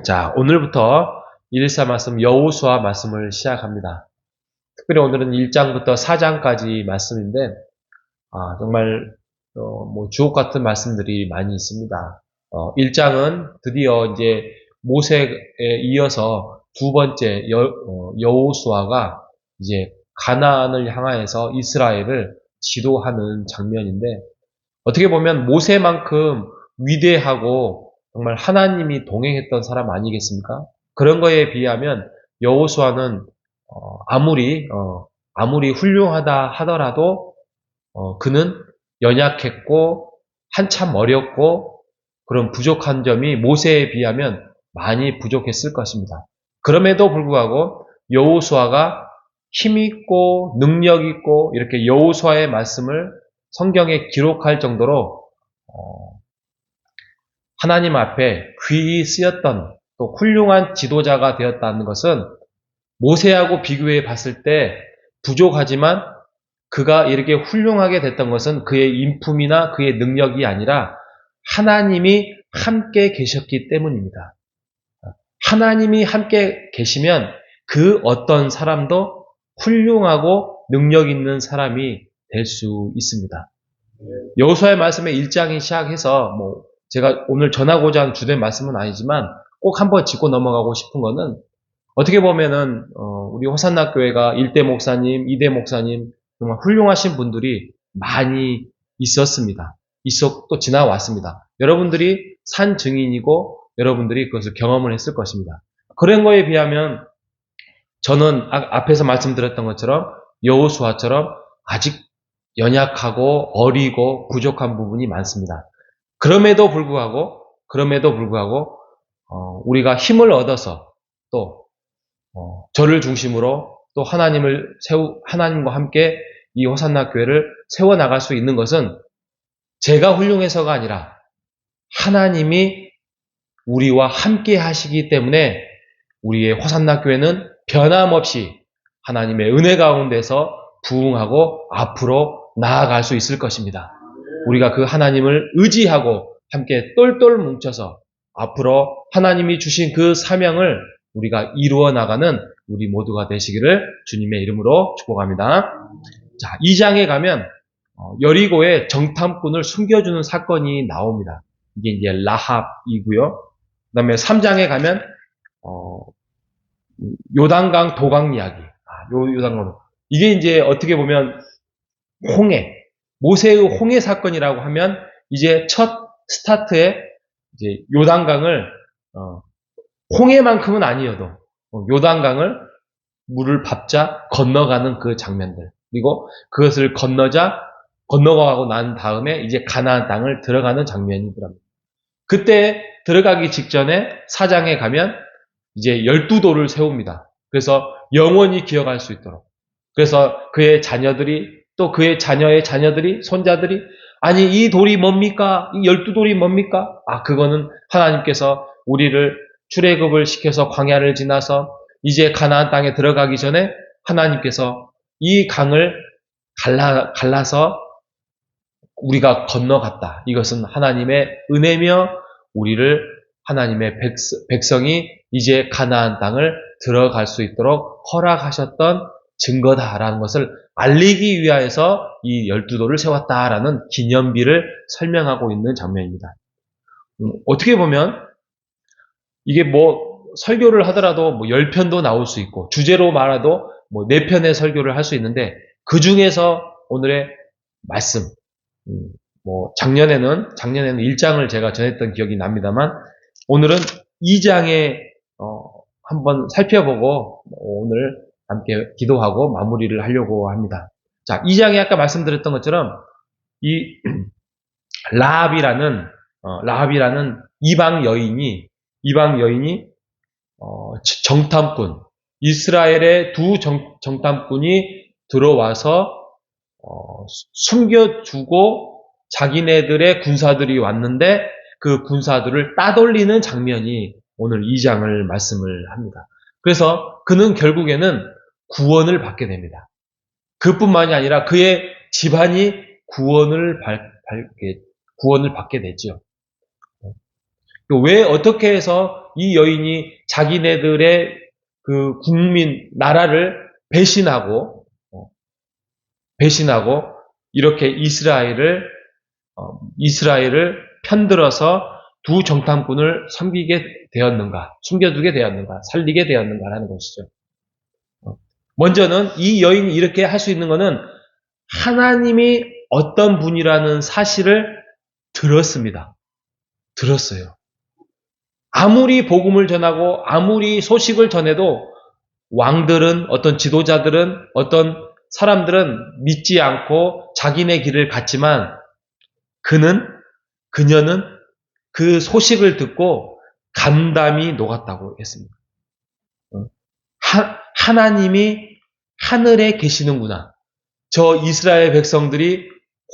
자, 오늘부터 114 말씀 여호수아 말씀을 시작합니다. 특별히 오늘은 1장부터 4장까지 말씀인데, 정말 주옥 같은 말씀들이 많이 있습니다. 1장은 드디어 이제 모세에 이어서 두 번째 여호수아가 이제 가나안을 향하여서 이스라엘을 지도하는 장면인데, 어떻게 보면 모세만큼 위대하고 정말 하나님이 동행했던 사람 아니겠습니까? 그런 거에 비하면 여호수아는 아무리 훌륭하다 하더라도 그는 연약했고 한참 어렸고 그런 부족한 점이 모세에 비하면 많이 부족했을 것입니다. 그럼에도 불구하고 여호수아가 힘있고 능력있고 이렇게 여호수아의 말씀을 성경에 기록할 정도로 하나님 앞에 귀히 쓰였던 또 훌륭한 지도자가 되었다는 것은 모세하고 비교해 봤을 때 부족하지만 그가 이렇게 훌륭하게 됐던 것은 그의 인품이나 그의 능력이 아니라 하나님이 함께 계셨기 때문입니다. 하나님이 함께 계시면 그 어떤 사람도 훌륭하고 능력 있는 사람이 될 수 있습니다. 여호수아의 말씀에 1장이 시작해서 제가 오늘 전하고자 하는 주된 말씀은 아니지만 꼭 한번 짚고 넘어가고 싶은 거는 어떻게 보면은 우리 호산나 교회가 1대 목사님, 2대 목사님 정말 훌륭하신 분들이 많이 있었습니다. 또 지나왔습니다. 여러분들이 산 증인이고 여러분들이 그것을 경험을 했을 것입니다. 그런 거에 비하면 저는 앞에서 말씀드렸던 것처럼 여호수아처럼 아직 연약하고 어리고 부족한 부분이 많습니다. 그럼에도 불구하고 우리가 힘을 얻어서 또 저를 중심으로 또 하나님과 함께 이 호산나 교회를 세워나갈 수 있는 것은 제가 훌륭해서가 아니라 하나님이 우리와 함께 하시기 때문에 우리의 호산나 교회는 변함없이 하나님의 은혜 가운데서 부흥하고 앞으로 나아갈 수 있을 것입니다. 우리가 그 하나님을 의지하고 함께 똘똘 뭉쳐서 앞으로 하나님이 주신 그 사명을 우리가 이루어 나가는 우리 모두가 되시기를 주님의 이름으로 축복합니다. 자, 2장에 가면 여리고의 정탐꾼을 숨겨주는 사건이 나옵니다. 이게 이제 라합이고요. 그 다음에 3장에 가면 요단강 도강 이야기. 요단강. 이게 이제 어떻게 보면 모세의 홍해 사건이라고 하면 이제 첫 스타트에 이제 요단강을 홍해만큼은 아니어도 요단강을 물을 밟자 건너가는 그 장면들, 그리고 그것을 건너가고 난 다음에 이제 가나안 땅을 들어가는 장면이더랍니다. 그때 들어가기 직전에 4장에 가면 이제 12돌을 세웁니다. 그래서 영원히 기억할 수 있도록. 그래서 그의 자녀들이 또 그의 자녀의 자녀들이 손자들이 아니 이 돌이 뭡니까? 이 12돌이 뭡니까? 그거는 하나님께서 우리를 출애굽을 시켜서 광야를 지나서 이제 가나안 땅에 들어가기 전에 하나님께서 이 강을 갈라서 우리가 건너갔다. 이것은 하나님의 은혜며 우리를 하나님의 백성이 이제 가나안 땅을 들어갈 수 있도록 허락하셨던 증거다라는 것을 알리기 위하여서 이 12돌을 세웠다라는 기념비를 설명하고 있는 장면입니다. 어떻게 보면 이게 설교를 하더라도 10편도 나올 수 있고 주제로 말해도 4편의 설교를 할 수 있는데 그 중에서 오늘의 말씀 작년에는 1장을 제가 전했던 기억이 납니다만 오늘은 2장에 한번 살펴보고 오늘 함께 기도하고 마무리를 하려고 합니다. 자, 2장에 아까 말씀드렸던 것처럼 이 라합이라는 이방 여인이 정탐꾼, 이스라엘의 두 정탐꾼이 들어와서 숨겨두고 자기네들의 군사들이 왔는데 그 군사들을 따돌리는 장면이 오늘 2장을 말씀을 합니다. 그래서 그는 결국에는 구원을 받게 됩니다. 그뿐만이 아니라 그의 집안이 구원을 받게 되죠. 왜 어떻게 해서 이 여인이 자기네들의 그 국민, 나라를 배신하고 이렇게 이스라엘을 편들어서 두 정탐꾼을 섬기게 되었는가, 숨겨두게 되었는가, 살리게 되었는가라는 것이죠. 먼저는 이 여인이 이렇게 할 수 있는 것은 하나님이 어떤 분이라는 사실을 들었습니다. 들었어요. 아무리 복음을 전하고 아무리 소식을 전해도 왕들은, 어떤 지도자들은, 어떤 사람들은 믿지 않고 자기네 길을 갔지만 그녀는 그 소식을 듣고 감담이 녹았다고 했습니다. 하나님이 하늘에 계시는구나. 저 이스라엘 백성들이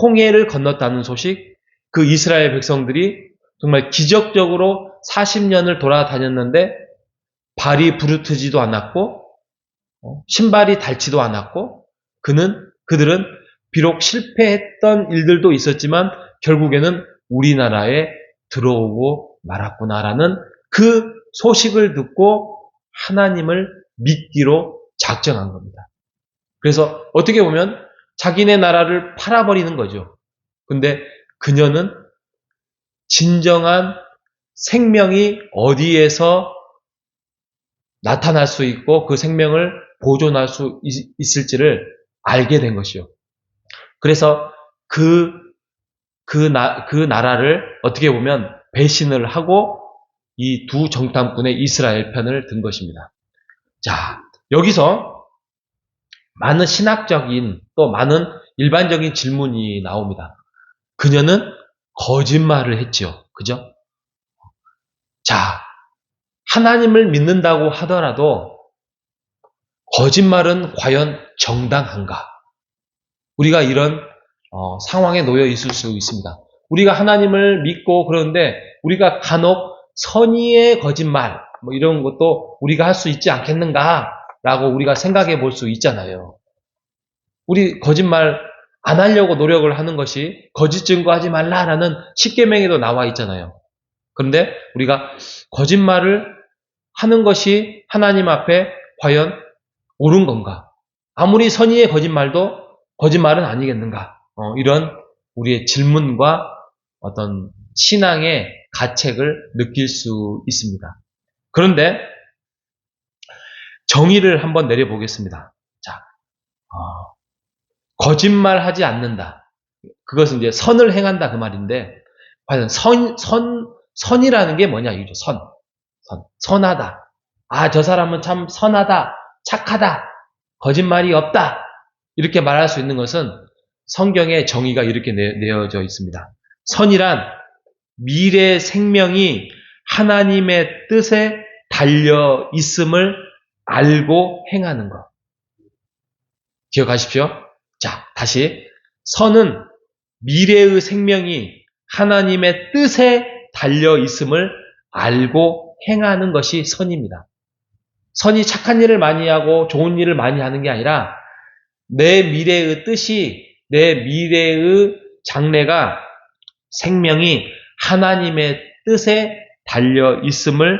홍해를 건넜다는 소식, 그 이스라엘 백성들이 정말 기적적으로 40년을 돌아다녔는데 발이 부르트지도 않았고 신발이 닳지도 않았고 그들은 비록 실패했던 일들도 있었지만 결국에는 우리나라에 들어오고 말았구나라는 그 소식을 듣고 하나님을 믿기로 작정한 겁니다. 그래서 어떻게 보면 자기네 나라를 팔아버리는 거죠. 근데 그녀는 진정한 생명이 어디에서 나타날 수 있고 그 생명을 보존할 수 있을지를 알게 된 것이요. 그래서 그 나라를 어떻게 보면 배신을 하고 이 두 정탐꾼의 이스라엘 편을 든 것입니다. 자, 여기서 많은 신학적인 또 많은 일반적인 질문이 나옵니다. 그녀는 거짓말을 했죠. 그죠? 자, 하나님을 믿는다고 하더라도 거짓말은 과연 정당한가? 우리가 이런 상황에 놓여 있을 수 있습니다. 우리가 하나님을 믿고 그러는데 우리가 간혹 선의의 거짓말 이런 것도 우리가 할 수 있지 않겠는가라고 우리가 생각해 볼 수 있잖아요. 우리 거짓말 안 하려고 노력을 하는 것이 거짓 증거하지 말라라는 십계명에도 나와 있잖아요. 그런데 우리가 거짓말을 하는 것이 하나님 앞에 과연 옳은 건가? 아무리 선의의 거짓말도 거짓말은 아니겠는가? 이런 우리의 질문과 어떤 신앙의 가책을 느낄 수 있습니다. 그런데 정의를 한번 내려보겠습니다. 자, 거짓말하지 않는다. 그것은 이제 선을 행한다 그 말인데 과연 선이라는 게 뭐냐 이죠. 선하다. 아, 저 사람은 참 선하다, 착하다, 거짓말이 없다. 이렇게 말할 수 있는 것은 성경의 정의가 이렇게 내어져 있습니다. 선이란 미래 생명이 하나님의 뜻에 달려 있음을 알고 행하는 것. 기억하십시오. 자, 다시. 선은 미래의 생명이 하나님의 뜻에 달려 있음을 알고 행하는 것이 선입니다. 선이 착한 일을 많이 하고 좋은 일을 많이 하는 게 아니라 내 미래의 뜻이, 내 미래의 장래가 생명이 하나님의 뜻에 달려 있음을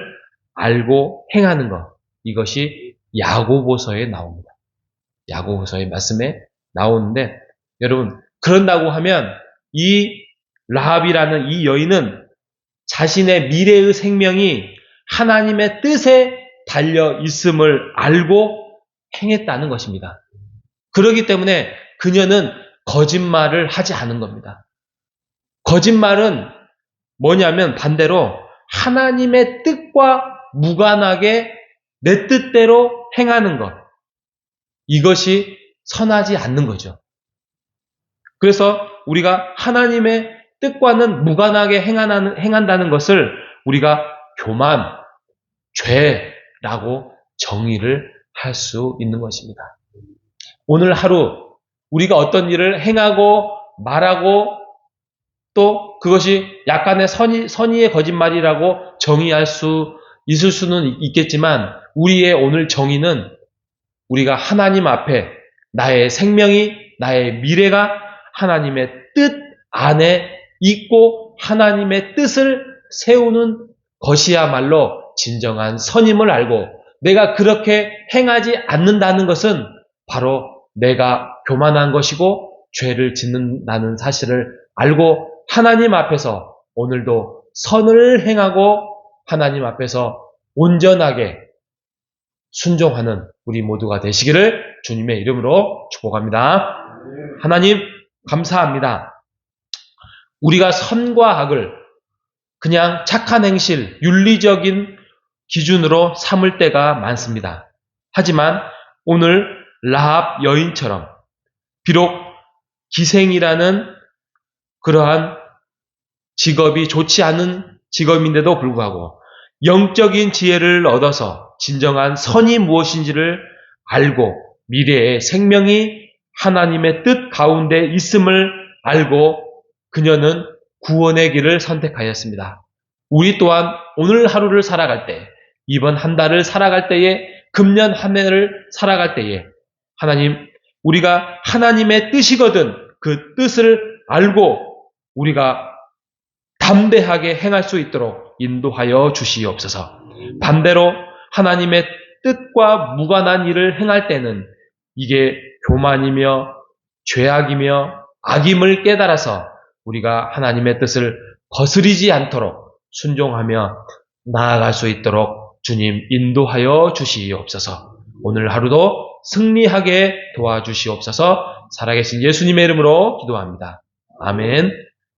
알고 행하는 것. 이것이 야고보서에 나옵니다. 야고보서의 말씀에 나오는데 여러분 그런다고 하면 이 라합이라는 이 여인은 자신의 미래의 생명이 하나님의 뜻에 달려 있음을 알고 행했다는 것입니다. 그렇기 때문에 그녀는 거짓말을 하지 않은 겁니다. 거짓말은 뭐냐면 반대로 하나님의 뜻과 무관하게 내 뜻대로 행하는 것. 이것이 선하지 않는 거죠. 그래서 우리가 하나님의 뜻과는 무관하게 행한다는 것을 우리가 교만, 죄라고 정의를 할 수 있는 것입니다. 오늘 하루 우리가 어떤 일을 행하고 말하고 또 그것이 약간의 선의의 거짓말이라고 정의할 수 있을 수는 있겠지만 우리의 오늘 정의는 우리가 하나님 앞에 나의 생명이, 나의 미래가 하나님의 뜻 안에 있고 하나님의 뜻을 세우는 것이야말로 진정한 선임을 알고 내가 그렇게 행하지 않는다는 것은 바로 내가 교만한 것이고 죄를 짓는다는 사실을 알고 하나님 앞에서 오늘도 선을 행하고 하나님 앞에서 온전하게 순종하는 우리 모두가 되시기를 주님의 이름으로 축복합니다. 하나님 감사합니다. 우리가 선과 악을 그냥 착한 행실, 윤리적인 기준으로 삼을 때가 많습니다. 하지만 오늘 라합 여인처럼 비록 기생이라는 그러한 직업이 좋지 않은 직업인데도 불구하고 영적인 지혜를 얻어서 진정한 선이 무엇인지를 알고 미래의 생명이 하나님의 뜻 가운데 있음을 알고 그녀는 구원의 길을 선택하였습니다. 우리 또한 오늘 하루를 살아갈 때, 이번 한 달을 살아갈 때에, 금년 한 해를 살아갈 때에 하나님, 우리가 하나님의 뜻이거든 그 뜻을 알고 우리가 담대하게 행할 수 있도록 인도하여 주시옵소서. 반대로 하나님의 뜻과 무관한 일을 행할 때는 이게 교만이며 죄악이며 악임을 깨달아서 우리가 하나님의 뜻을 거스리지 않도록 순종하며 나아갈 수 있도록 주님 인도하여 주시옵소서. 오늘 하루도 승리하게 도와주시옵소서. 살아계신 예수님의 이름으로 기도합니다. 아멘.